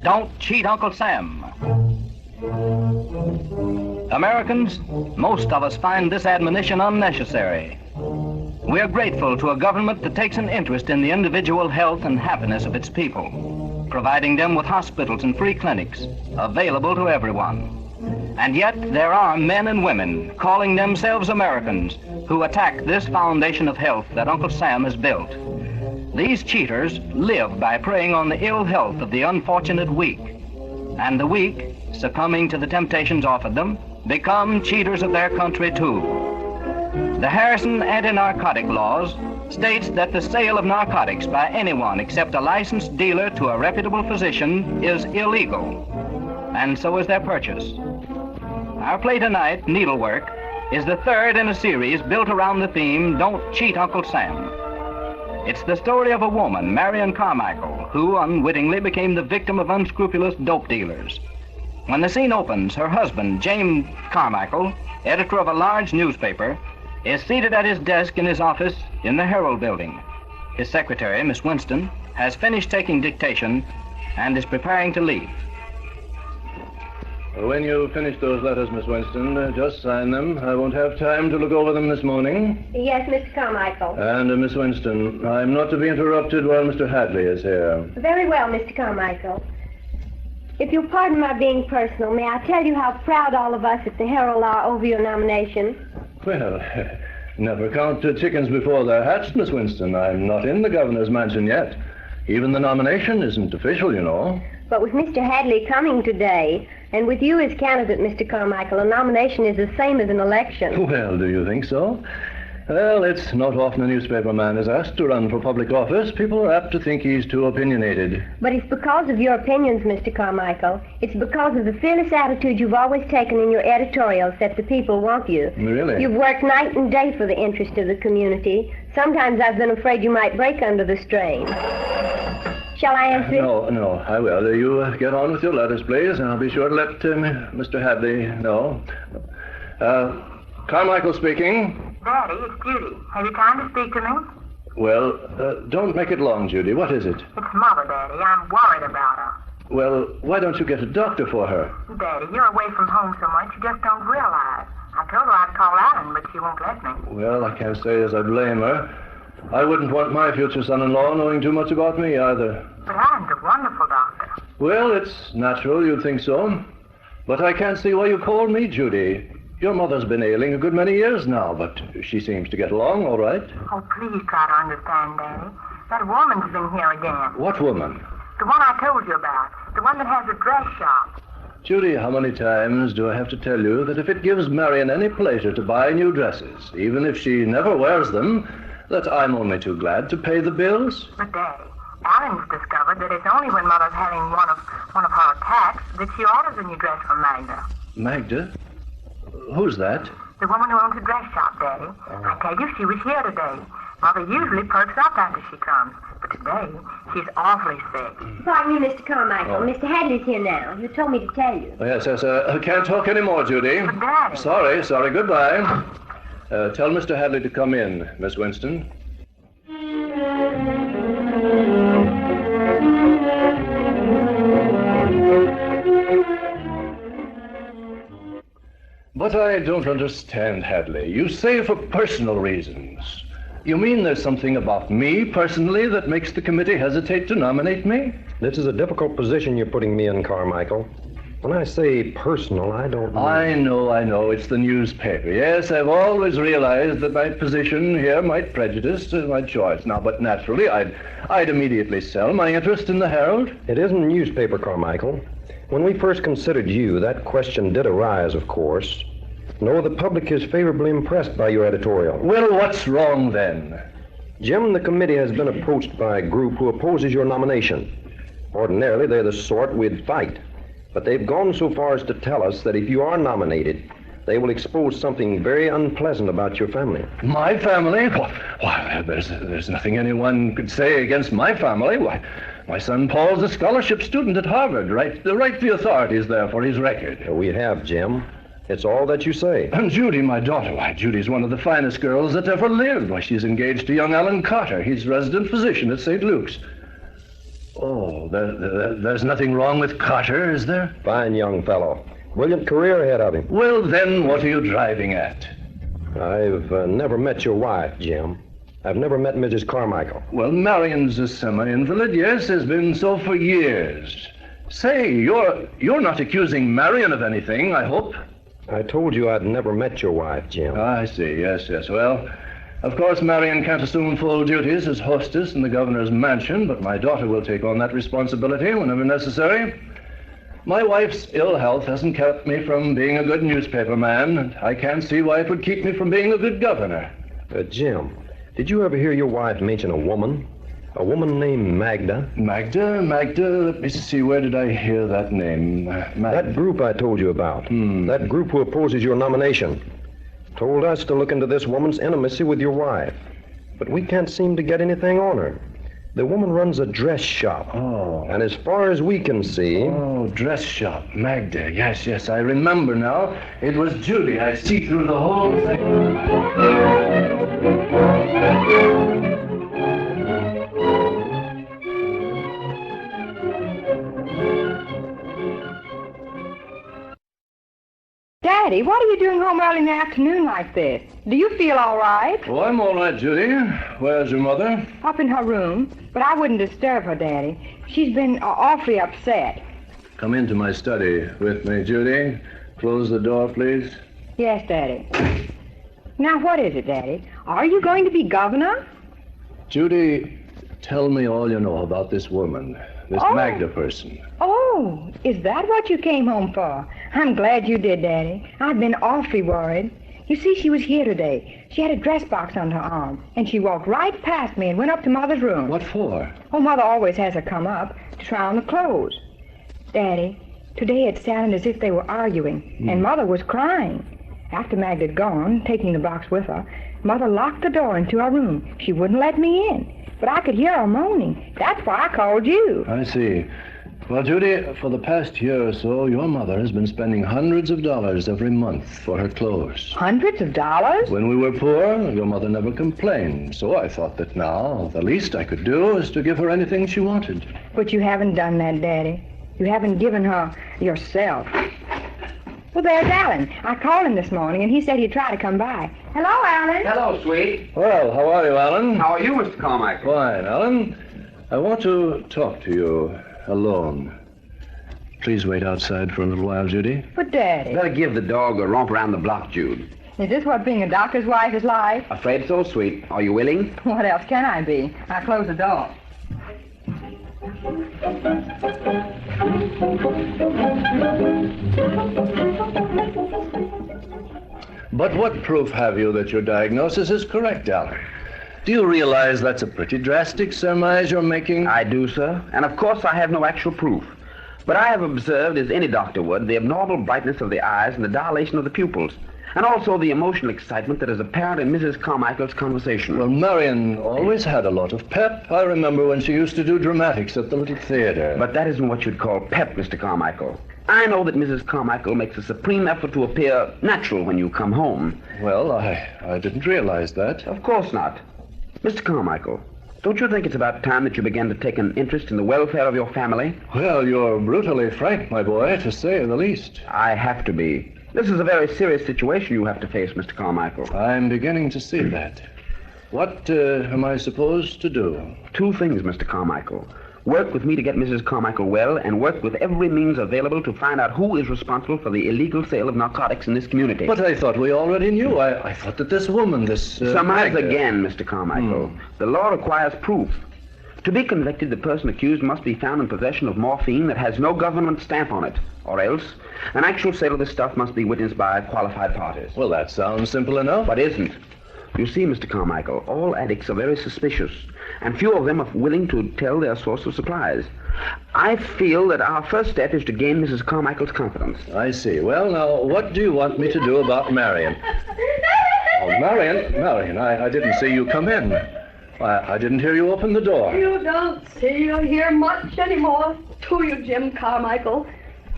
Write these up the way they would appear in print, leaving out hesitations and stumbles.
Don't cheat Uncle Sam. Americans, most of us find this admonition unnecessary. We are grateful to a government that takes an interest in the individual health and happiness of its people, providing them with hospitals and free clinics available to everyone. And yet there are men and women calling themselves Americans who attack this foundation of health that Uncle Sam has built. These cheaters live by preying on the ill health of the unfortunate weak. And the weak, succumbing to the temptations offered them, become cheaters of their country too. The Harrison anti-narcotic laws states that the sale of narcotics by anyone except a licensed dealer to a reputable physician is illegal, and so is their purchase. Our play tonight, Needlework, is the third in a series built around the theme, Don't Cheat Uncle Sam. It's the story of a woman, Marion Carmichael, who unwittingly became the victim of unscrupulous dope dealers. When the scene opens, her husband, James Carmichael, editor of a large newspaper, is seated at his desk in his office in the Herald building. His secretary, Miss Winston, has finished taking dictation and is preparing to leave. When you finish those letters, Miss Winston, just sign them. I won't have time to look over them this morning. Yes, Mr. Carmichael. And, Miss Winston, I'm not to be interrupted while Mr. Hadley is here. Very well, Mr. Carmichael. If you'll pardon my being personal, may I tell you how proud all of us at the Herald are over your nomination? Well, never count chickens before they're hatched, Miss Winston. I'm not in the governor's mansion yet. Even the nomination isn't official, you know. But with Mr. Hadley coming today, and with you as candidate, Mr. Carmichael, a nomination is the same as an election. Well, do you think so? Well, it's not often a newspaper man is asked to run for public office. People are apt to think he's too opinionated. But it's because of your opinions, Mr. Carmichael. It's because of the fearless attitude you've always taken in your editorials that the people want you. Really? You've worked night and day for the interest of the community. Sometimes I've been afraid you might break under the strain. Shall I answer it? No, I will. You get on with your letters, please, and I'll be sure to let Mr. Hadley know. Carmichael speaking. Daddy, it's Judy. Have you time to speak to me? Well, don't make it long, Judy. What is it? It's Mother, Daddy. I'm worried about her. Well, why don't you get a doctor for her? Daddy, you're away from home so much you just don't realize. I told her I'd call Alan, but she won't let me. Well, I can't say as I blame her. I wouldn't want my future son-in-law knowing too much about me either. But Alan's a wonderful doctor. Well, it's natural you'd think so. But I can't see why you called me, Judy. Your mother's been ailing a good many years now, but she seems to get along all right. Oh, please try to understand, Daddy. That woman's been here again. What woman? The one I told you about. The one that has a dress shop. Judy, how many times do I have to tell you that if it gives Marion any pleasure to buy new dresses, even if she never wears them, that I'm only too glad to pay the bills? But, Daddy, Alan's discovered that it's only when Mother's having one of her attacks that she orders a new dress from Magda. Magda? Who's that? The woman who owns the dress shop, Daddy. I tell you, she was here today. Mother usually perks up after she comes, but today she's awfully sick. Pardon me, Mr. Carmichael. Mr. Hadley's here now. You told me to tell you. Yes, I can't talk anymore, Judy. But, Daddy... Sorry, goodbye. Tell Mr. Hadley to come in, Miss Winston. But I don't understand, Hadley. You say for personal reasons. You mean there's something about me personally that makes the committee hesitate to nominate me? This is a difficult position you're putting me in, Carmichael. When I say personal, I don't mean... I know. It's the newspaper. Yes, I've always realized that my position here might prejudice my choice. Now, but naturally, I'd immediately sell my interest in the Herald. It isn't newspaper, Carmichael. When we first considered you, that question did arise, of course. No, the public is favorably impressed by your editorial. Well, what's wrong then? Jim, the committee has been approached by a group who opposes your nomination. Ordinarily, they're the sort we'd fight. But they've gone so far as to tell us that if you are nominated, they will expose something very unpleasant about your family. My family? Why, there's nothing anyone could say against my family. Why, my son Paul's a scholarship student at Harvard. Right, the authorities there for his record. We have, Jim. It's all that you say. And Judy, my daughter, Judy's one of the finest girls that ever lived. She's engaged to young Alan Carter. He's resident physician at St. Luke's. Oh, there's nothing wrong with Carter, is there? Fine young fellow. Brilliant career ahead of him. Well, then, what are you driving at? I've never met your wife, Jim. I've never met Mrs. Carmichael. Well, Marion's a semi-invalid. Yes, has been so for years. Say, you're not accusing Marion of anything, I hope? I told you I'd never met your wife, Jim. I see. Yes. Well, of course, Marion can't assume full duties as hostess in the governor's mansion, but my daughter will take on that responsibility whenever necessary. My wife's ill health hasn't kept me from being a good newspaper man, and I can't see why it would keep me from being a good governor. Jim, did you ever hear your wife mention a woman? A woman named Magda? Magda, let me see, where did I hear that name? Magda. That group I told you about. That group who opposes your nomination. Told us to look into this woman's intimacy with your wife. But we can't seem to get anything on her. The woman runs a dress shop. Oh. And as far as we can see... Oh, dress shop. Magda. Yes, I remember now. It was Judy. I see through the whole thing. Daddy, what are you doing home early in the afternoon like this? Do you feel all right? Oh, I'm all right, Judy. Where's your mother? Up in her room, but I wouldn't disturb her, Daddy. She's been awfully upset. Come into my study with me, Judy. Close the door, please. Yes, Daddy. Now, what is it, Daddy? Are you going to be governor? Judy, tell me all you know about this woman, this Magda person. Oh, is that what you came home for? I'm glad you did, Daddy. I've been awfully worried. You see, she was here today. She had a dress box on her arm, and she walked right past me and went up to Mother's room. What for? Oh, Mother always has her come up to try on the clothes. Daddy, today it sounded as if they were arguing, and Mother was crying. After Magda had gone, taking the box with her, Mother locked the door into her room. She wouldn't let me in, but I could hear her moaning. That's why I called you. I see. Well, Judy, for the past year or so, your mother has been spending hundreds of dollars every month for her clothes. Hundreds of dollars? When we were poor, your mother never complained. So I thought that now the least I could do is to give her anything she wanted. But you haven't done that, Daddy. You haven't given her yourself. Well, there's Alan. I called him this morning, and he said he'd try to come by. Hello, Alan. Hello, sweet. Well, how are you, Alan? How are you, Mr. Carmichael? Fine, Alan. I want to talk to you alone. Please wait outside for a little while, Judy. But, Daddy... Better give the dog a romp around the block, Jude. Is this what being a doctor's wife is like? Afraid so, sweet. Are you willing? What else can I be? I close the door. But what proof have you that your diagnosis is correct, Alan? Do you realize that's a pretty drastic surmise you're making? I do, sir. And of course I have no actual proof. But I have observed, as any doctor would, the abnormal brightness of the eyes and the dilation of the pupils. And also the emotional excitement that is apparent in Mrs. Carmichael's conversation. Well, Marion always had a lot of pep. I remember when she used to do dramatics at the little theater. But that isn't what you'd call pep, Mr. Carmichael. I know that Mrs. Carmichael makes a supreme effort to appear natural when you come home. Well, I didn't realize that. Of course not. Mr. Carmichael, don't you think it's about time that you began to take an interest in the welfare of your family? Well, you're brutally frank, my boy, to say the least. I have to be. This is a very serious situation you have to face, Mr. Carmichael. I'm beginning to see that. What am I supposed to do? Two things, Mr. Carmichael. Work with me to get Mrs. Carmichael well, and work with every means available to find out who is responsible for the illegal sale of narcotics in this community. But I thought we already knew. I thought that this woman, this... Surmise again, Mr. Carmichael. The law requires proof. To be convicted, the person accused must be found in possession of morphine that has no government stamp on it. Or else, an actual sale of this stuff must be witnessed by qualified parties. Well, that sounds simple enough. But isn't. You see, Mr. Carmichael, all addicts are very suspicious, and few of them are willing to tell their source of supplies. I feel that our first step is to gain Mrs. Carmichael's confidence. I see. Well, now, what do you want me to do about Marion? Oh, Marion, I didn't see you come in. I didn't hear you open the door. You don't see or hear much anymore, do you, Jim Carmichael?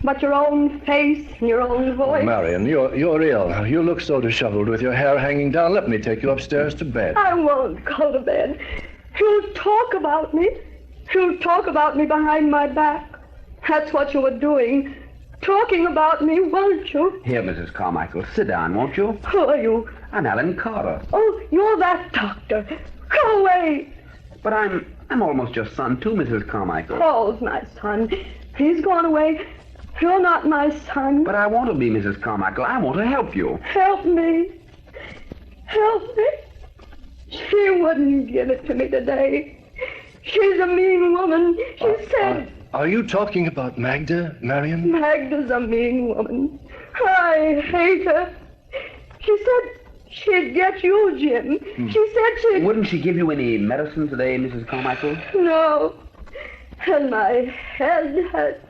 But your own face and your own voice. Oh, Marion, you're ill. You look so disheveled with your hair hanging down. Let me take you upstairs to bed. I won't go to bed. You'll talk about me. You talk about me behind my back. That's what you were doing. Talking about me, weren't you? Here, Mrs. Carmichael, sit down, won't you? Who are you? I'm Alan Carter. Oh, you're that doctor. Go away. But I'm almost your son, too, Mrs. Carmichael. Paul's my son. He's gone away. You're not my son. But I want to be, Mrs. Carmichael. I want to help you. Help me. Help me. She wouldn't give it to me today. She's a mean woman. She said... Are you talking about Magda, Marion? Magda's a mean woman. I hate her. She said she'd get you, Jim. She said she'd... Wouldn't she give you any medicine today, Mrs. Carmichael? No. And my head hurts.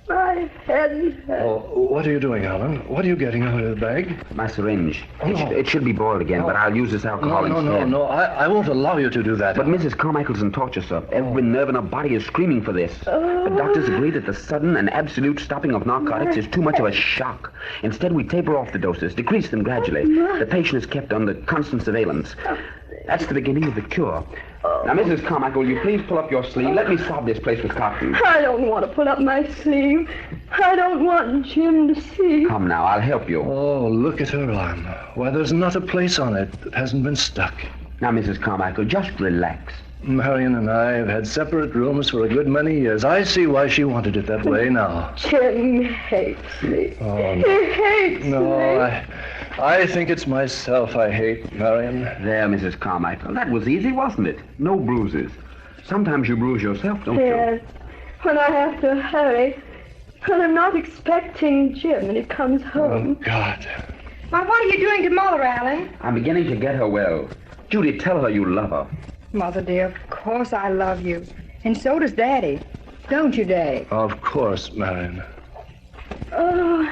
My head hurts. Oh, what are you doing, Alan? What are you getting out of the bag? My syringe. Oh, no. It should be boiled again, but I'll use this alcohol instead. No. I won't allow you to do that. But Mrs. Carmichael's in torture, sir. Every nerve in her body is screaming for this. The doctors agree that the sudden and absolute stopping of narcotics is too much of a shock. Instead, we taper off the doses, decrease them gradually. The patient is kept under constant surveillance. That's the beginning of the cure. Now, Mrs. Carmichael, will you please pull up your sleeve? Let me swab this place with cotton. I don't want to pull up my sleeve. I don't want Jim to see. Come now, I'll help you. Oh, look at her arm. Why, there's not a place on it that hasn't been stuck. Now, Mrs. Carmichael, just relax. Marion and I have had separate rooms for a good many years. I see why she wanted it that way now. Jim hates me. Oh, He hates me. no, I think it's myself I hate, Marion. There, Mrs. Carmichael. That was easy, wasn't it? No bruises. Sometimes you bruise yourself, don't Yes. When I have to hurry. When I'm not expecting Jim and he comes Oh, home. God. Well, what are you doing to Mother, Alan? you? I'm beginning to get her well. Judy, tell her you love her. Mother, dear, of course I love you. And so does Daddy. Don't you, Daddy? Of course, Marion. Oh,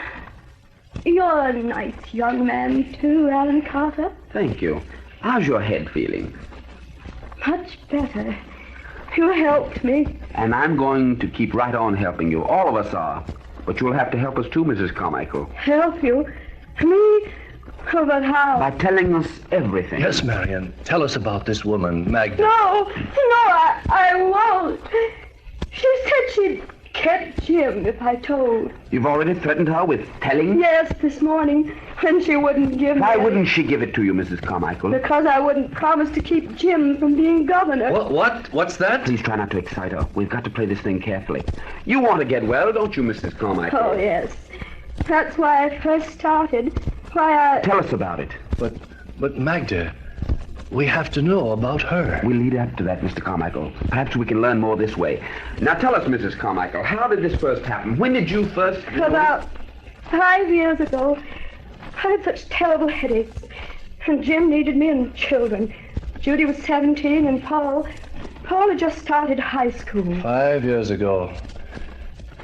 you're a nice young man, too, Alan Carter. Thank you. How's your head feeling? Much better. You helped me. And I'm going to keep right on helping you. All of us are. But you'll have to help us too, Mrs. Carmichael. Help you? Me? Oh, but how? By telling us everything. Yes, Marion. Tell us about this woman, Magda. No, I won't. She said she'd get Jim if I told. You've already threatened her with telling? Yes, this morning, when she wouldn't give me. Why wouldn't she give it to you, Mrs. Carmichael? Because I wouldn't promise to keep Jim from being governor. What? What's that? Please try not to excite her. We've got to play this thing carefully. You want to get well, don't you, Mrs. Carmichael? Oh, yes. That's why I first started. Why I... Tell us about it. But Magda, we have to know about her. We'll lead up to that, Mr. Carmichael. Perhaps we can learn more this way. Now tell us, Mrs. Carmichael, how did this first happen? When did you first... About 5 years ago, I had such terrible headaches. And Jim needed me and children. Judy was 17 and Paul had just started high school. 5 years ago.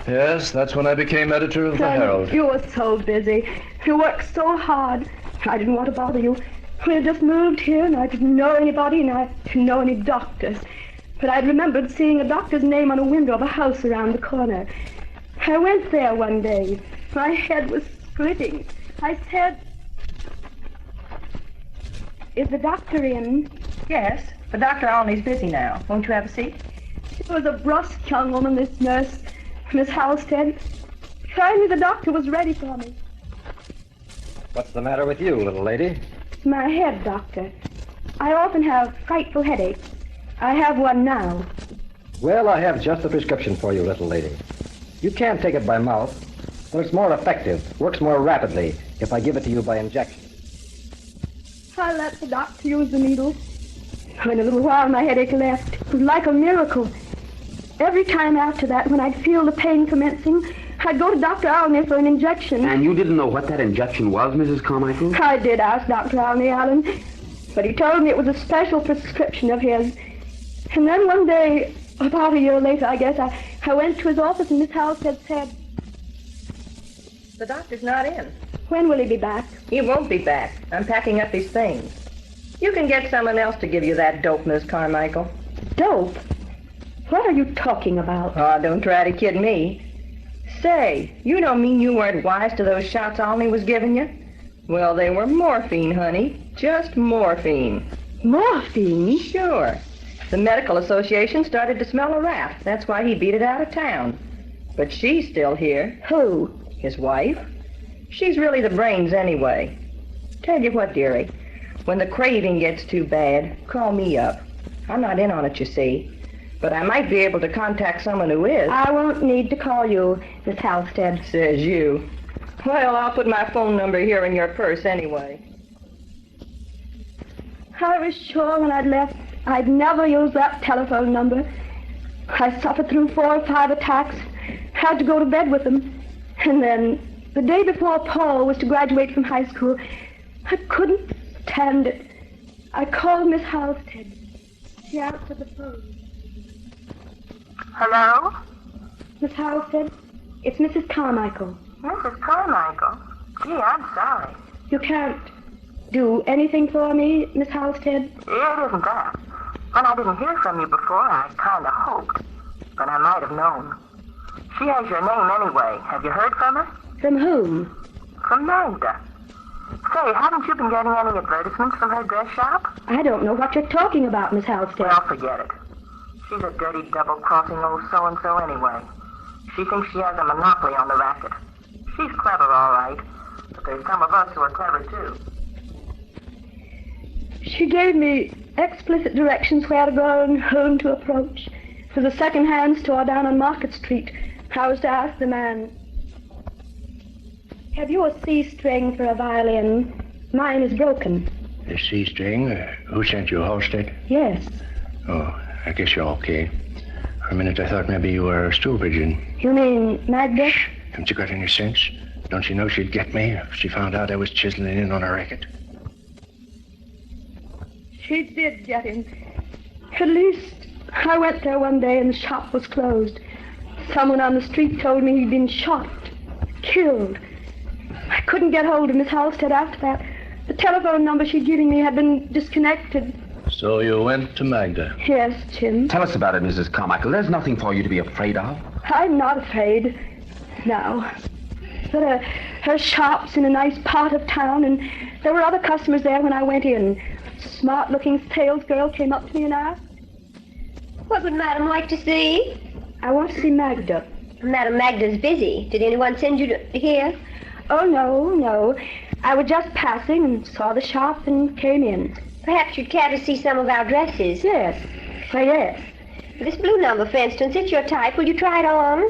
Yes, that's when I became editor of the Herald. You were so busy. You worked so hard. I didn't want to bother you. We had just moved here, and I didn't know anybody, and I didn't know any doctors. But I'd remembered seeing a doctor's name on a window of a house around the corner. I went there one day. My head was splitting. I said, "Is the doctor in?" Yes, but Dr. Olney's busy now. Won't you have a seat? It was a brusque young woman, this nurse, Miss Halstead. Finally, the doctor was ready for me. What's the matter with you, little lady? My head, doctor. I often have frightful headaches. I have one now. Well, I have just the prescription for you, little lady. You can't take it by mouth, but it's more effective, works more rapidly if I give it to you by injection. I let the doctor use the needle. In a little while, my headache left. It was like a miracle. Every time after that, when I'd feel the pain commencing, I'd go to Dr. Alney for an injection. And you didn't know what that injection was, Mrs. Carmichael? I did ask Dr. Alney, Alan, but he told me it was a special prescription of his. And then one day, about a year later, I guess, I went to his office and Miss Halstead said, The doctor's not in. "When will he be back?" He won't be back. I'm packing up his things. You can get someone else to give you that dope, Miss Carmichael. Dope? What are you talking about? Oh, don't try to kid me. Say, you don't mean you weren't wise to those shots Olney was giving you? Well, they were morphine, honey. Just morphine. Morphine? Sure. The medical association started to smell a rat. That's why he beat it out of town. But she's still here. Who? His wife. She's really the brains anyway. Tell you what, dearie. When the craving gets too bad, call me up. I'm not in on it, you see. But I might be able to contact someone who is. I won't need to call you, Miss Halstead. Says you. Well, I'll put my phone number here in your purse anyway. I was sure when I'd left I'd never use that telephone number. I suffered through 4 or 5 attacks, had to go to bed with them. And then, the day before Paul was to graduate from high school, I couldn't stand it. I called Miss Halstead. She answered the phone. Hello? Miss Halstead, it's Mrs. Carmichael. Mrs. Carmichael? Gee, I'm sorry. You can't do anything for me, Miss Halstead? It isn't that. When I didn't hear from you before, I kind of hoped. But I might have known. She has your name anyway. Have you heard from her? From whom? From Magda. Say, haven't you been getting any advertisements from her dress shop? I don't know what you're talking about, Miss Halstead. Well, forget it. She's a dirty, double-crossing old so-and-so anyway. She thinks she has a monopoly on the racket. She's clever, all right. But there's some of us who are clever, too. She gave me explicit directions where to go and whom to approach. For the second-hand store down on Market Street, I was to ask the man, "Have you a C-string for a violin? Mine is broken." The C-string? Who sent you, Halstead? Yes. Oh, I guess you're okay. For a minute I thought maybe you were stupid. You mean Magda? Shh. Haven't you got any sense? Don't you know she'd get me if she found out I was chiseling in on a racket? She did get him. At least, I went there one day and the shop was closed. Someone on the street told me he'd been shot, killed. I couldn't get hold of Miss Halstead after that. The telephone number she'd given me had been disconnected. So you went to Magda? Yes, Jim. Tell us about it, Mrs. Carmichael. There's nothing for you to be afraid of. I'm not afraid. No. But her shop's in a nice part of town, and there were other customers there when I went in. A smart-looking sales girl came up to me and asked, What would Madam like to see? "I want to see Magda." Madam Magda's busy. Did anyone send you to here? "Oh, no. I was just passing and saw the shop and came in." Perhaps you'd care to see some of our dresses. "Yes. Why, yes." This blue number, for instance, it's your type. Will you try it on?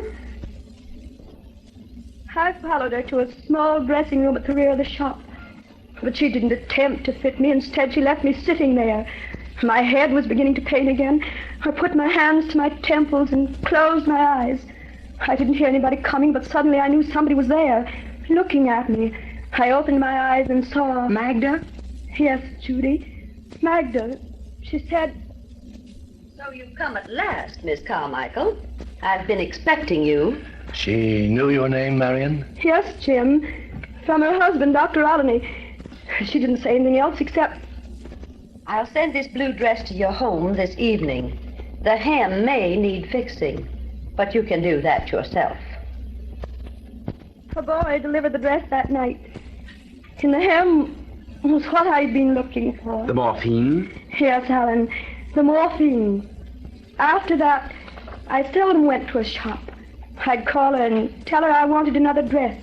I followed her to a small dressing room at the rear of the shop. But she didn't attempt to fit me. Instead, she left me sitting there. My head was beginning to pain again. I put my hands to my temples and closed my eyes. I didn't hear anybody coming, but suddenly I knew somebody was there, looking at me. I opened my eyes and saw... Magda? Yes, Judy. Magda. She said... So you've come at last, Miss Carmichael. I've been expecting you. She knew your name, Marion? "Yes, Jim. From her husband, Dr. Olney. She didn't say anything else except... I'll send this blue dress to your home this evening. The hem may need fixing, but you can do that yourself." A boy delivered the dress that night. And the hem was what I'd been looking for. The morphine? Yes, Helen. The morphine. After that, I seldom went to a shop. I'd call her and tell her I wanted another dress.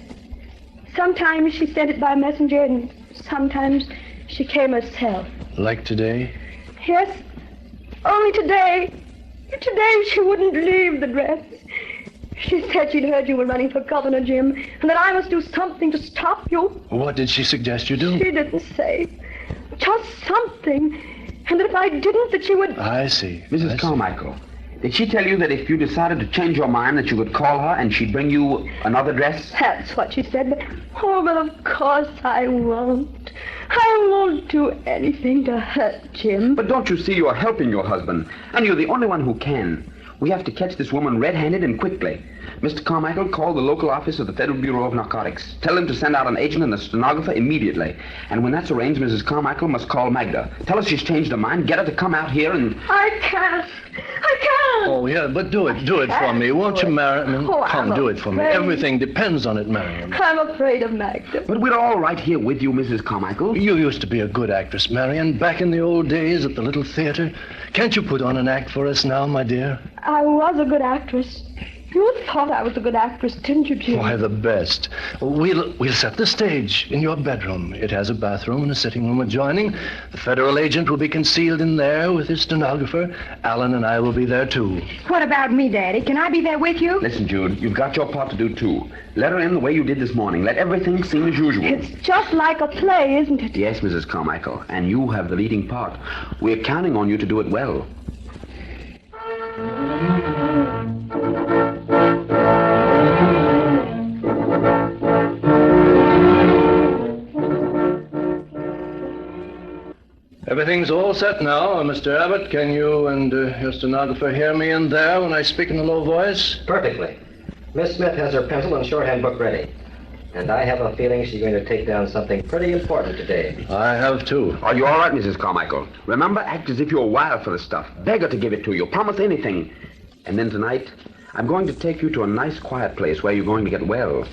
Sometimes she sent it by messenger, and sometimes she came herself. Like today? Yes, only today. Today she wouldn't leave the dress. She said she'd heard you were running for governor, Jim, and that I must do something to stop you. What did she suggest you do? She didn't say. Just something. And that if I didn't, that she would... I see. Mrs. Carmichael, did she tell you that if you decided to change your mind that you could call her and she'd bring you another dress? That's what she said, but... Oh, well, of course I won't. I won't do anything to hurt Jim. But don't you see you're helping your husband, and you're the only one who can. We have to catch this woman red-handed and quickly. Mr. Carmichael, call the local office of the Federal Bureau of Narcotics. Tell them to send out an agent and a stenographer immediately. And when that's arranged, Mrs. Carmichael must call Magda. Tell her she's changed her mind. Get her to come out here and... I can't. Oh, yeah, but do it for me. Won't you, Marion? Come, do it for me. Everything depends on it, Marion. I'm afraid of Magda. But we're all right here with you, Mrs. Carmichael. You used to be a good actress, Marion, back in the old days at the little theater. Can't you put on an act for us now, my dear? I was a good actress. You thought I was a good actress, didn't you, Jim? Why, the best. We'll set the stage in your bedroom. It has a bathroom and a sitting room adjoining. The federal agent will be concealed in there with his stenographer. Alan and I will be there, too. What about me, Daddy? Can I be there with you? Listen, Jude, you've got your part to do, too. Let her in the way you did this morning. Let everything seem as usual. It's just like a play, isn't it? Yes, Mrs. Carmichael, and you have the leading part. We're counting on you to do it well. Everything's all set now. Mr. Abbott, can you and your stenographer hear me in there when I speak in a low voice? Perfectly. Miss Smith has her pencil and shorthand book ready. And I have a feeling she's going to take down something pretty important today. I have, too. Are you all right, Mrs. Carmichael? Remember, act as if you're wild for the stuff. Beg her to give it to you. Promise anything. And then tonight, I'm going to take you to a nice, quiet place where you're going to get well.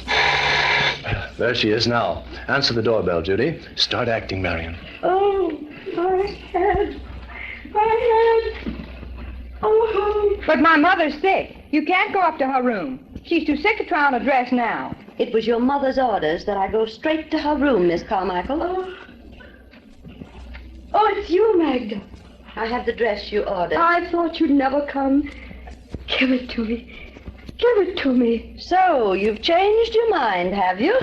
There she is now. Answer the doorbell, Judy. Start acting, Marion. Oh, my head. My head. Oh. But my mother's sick. You can't go up to her room. She's too sick to try on a dress now. It was your mother's orders that I go straight to her room, Miss Carmichael. Oh, it's you, Magda. I have the dress you ordered. I thought you'd never come. Give it to me. Give it to me. So, you've changed your mind, have you?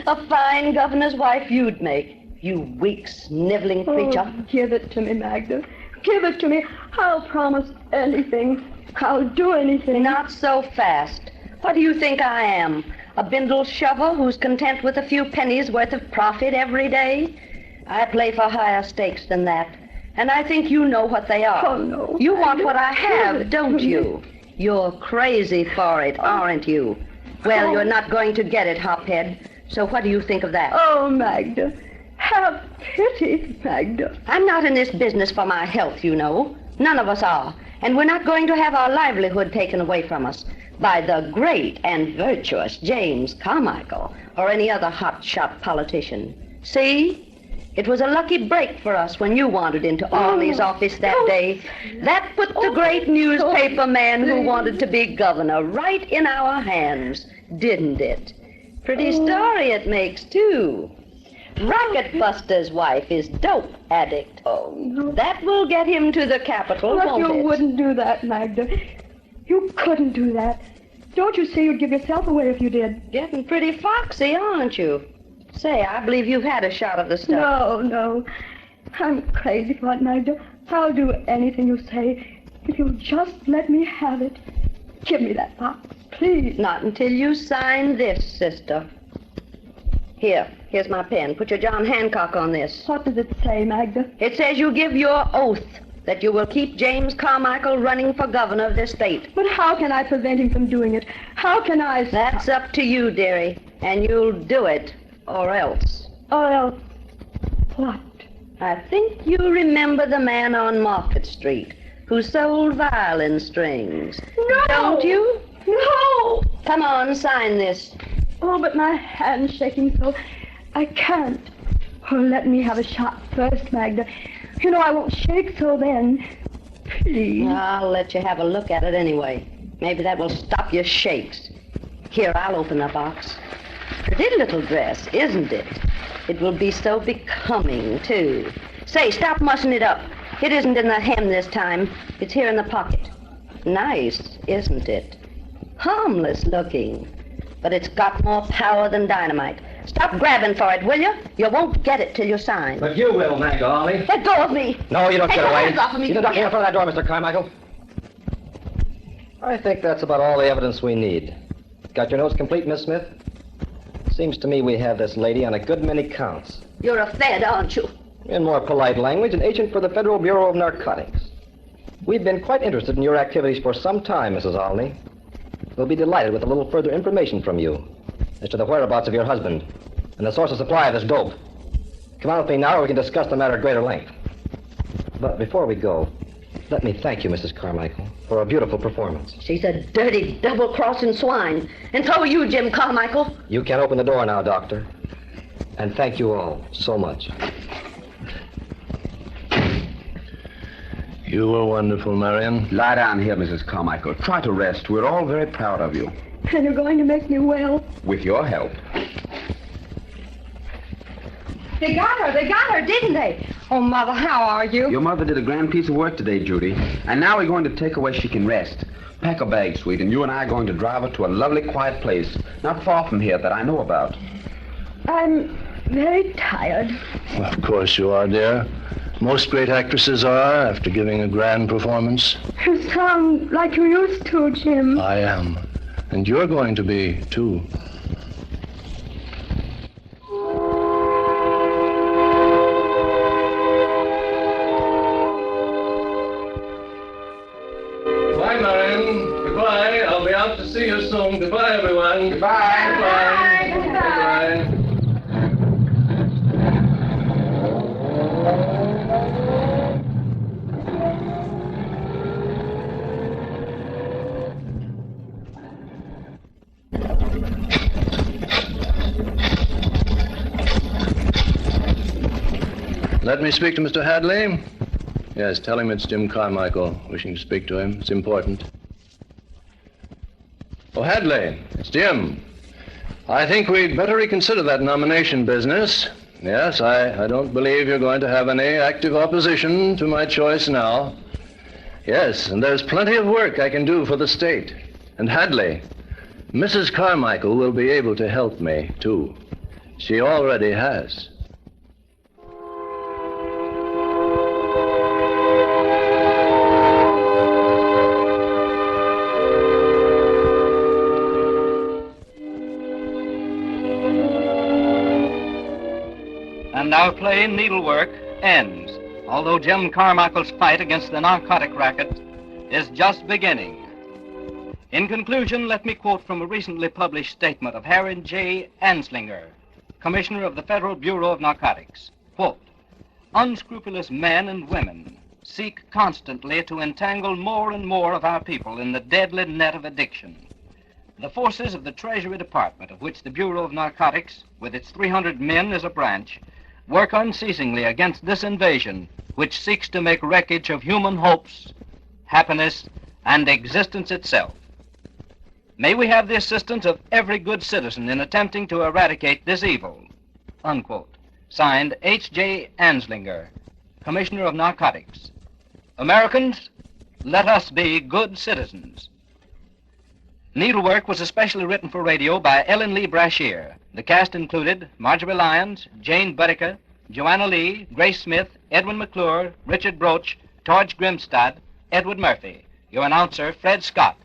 A fine governor's wife you'd make. You weak, sniveling creature. Oh, give it to me, Magda. Give it to me. I'll promise anything. I'll do anything. Not so fast. What do you think I am? A bindle shover who's content with a few pennies worth of profit every day? I play for higher stakes than that. And I think you know what they are. Oh, no. You want what I have, don't you? You're crazy for it, aren't you? Well, you're not going to get it, hophead. So what do you think of that? Oh, Magda. Have pity, Magda. I'm not in this business for my health, you know. None of us are. And we're not going to have our livelihood taken away from us by the great and virtuous James Carmichael or any other hotshot politician. See? It was a lucky break for us when you wandered into Arley's office that day. That put the great newspaper man who wanted to be governor right in our hands, didn't it? Pretty story it makes, too. Racket Buster's wife is dope addict. Oh, no. That will get him to the Capitol, But won't you it? wouldn't do that, Magda. You couldn't do that. Don't you see you'd give yourself away if you did? Getting pretty foxy, aren't you? Say, I believe you've had a shot of the stuff. No. I'm crazy for it, Magda. I'll do anything you say if you'll just let me have it. Give me that box, please. Not until you sign this, sister. Here's my pen. Put your John Hancock on this. What does it say, Magda? It says you give your oath that you will keep James Carmichael running for governor of this state. But how can I prevent him from doing it? How can I... That's up to you, dearie. And you'll do it, or else. Or else what? I think you remember the man on Market Street who sold violin strings. No! Don't you? No! Come on, sign this. Oh, but my hand's shaking so I can't. Oh, let me have a shot first, Magda. You know I won't shake so then. Please. I'll let you have a look at it anyway. Maybe that will stop your shakes. Here, I'll open the box. Pretty little dress, isn't it? It will be so becoming, too. Say, stop mussing it up. It isn't in the hem this time. It's here in the pocket. Nice, isn't it? Harmless looking. But it's got more power than dynamite. Stop grabbing for it, will you? You won't get it till you sign. But you will, Magda Arley. Let go of me. No, you don't Take get your away. hands off of me. You don't get in front of that door, Mr. Carmichael. I think that's about all the evidence we need. Got your notes complete, Miss Smith? Seems to me we have this lady on a good many counts. You're a Fed, aren't you? In more polite language, an agent for the Federal Bureau of Narcotics. We've been quite interested in your activities for some time, Mrs. Alney. We'll be delighted with a little further information from you as to the whereabouts of your husband and the source of supply of this dope. Come on with me now, or we can discuss the matter at greater length. But before we go, let me thank you, Mrs. Carmichael, for a beautiful performance. She's a dirty, double-crossing swine. And so are you, Jim Carmichael. You can open the door now, Doctor. And thank you all so much. You were wonderful, Marion. Lie down here, Mrs. Carmichael. Try to rest. We're all very proud of you. And you're going to make me well. With your help. They got her, didn't they? Oh, Mother, how are you? Your mother did a grand piece of work today, Judy. And now we're going to take her where she can rest. Pack a bag, sweet, and you and I are going to drive her to a lovely, quiet place, not far from here, that I know about. I'm very tired. Well, of course you are, dear. Most great actresses are after giving a grand performance. You sound like you used to, Jim. I am. And you're going to be, too. Goodbye, Marion. Goodbye. I'll be out to see you soon. Goodbye, everyone. Goodbye. Goodbye. Goodbye. Let me speak to Mr. Hadley. Yes, tell him it's Jim Carmichael, wishing to speak to him. It's important. Oh, Hadley, it's Jim. I think we'd better reconsider that nomination business. Yes, I don't believe you're going to have any active opposition to my choice now. Yes, and there's plenty of work I can do for the state. And Hadley, Mrs. Carmichael will be able to help me, too. She already has. And our play, Needlework, ends, although Jim Carmichael's fight against the narcotic racket is just beginning. In conclusion, let me quote from a recently published statement of Harry J. Anslinger, Commissioner of the Federal Bureau of Narcotics. Quote, "Unscrupulous men and women seek constantly to entangle more and more of our people in the deadly net of addiction. The forces of the Treasury Department, of which the Bureau of Narcotics, with its 300 men as a branch, work unceasingly against this invasion, which seeks to make wreckage of human hopes, happiness, and existence itself. May we have the assistance of every good citizen in attempting to eradicate this evil." Unquote. Signed, H.J. Anslinger, Commissioner of Narcotics. Americans, let us be good citizens. Needlework was especially written for radio by Ellen Lee Brashear. The cast included Marjorie Lyons, Jane Buttiker, Joanna Lee, Grace Smith, Edwin McClure, Richard Broach, Torge Grimstad, Edward Murphy. Your announcer, Fred Scott.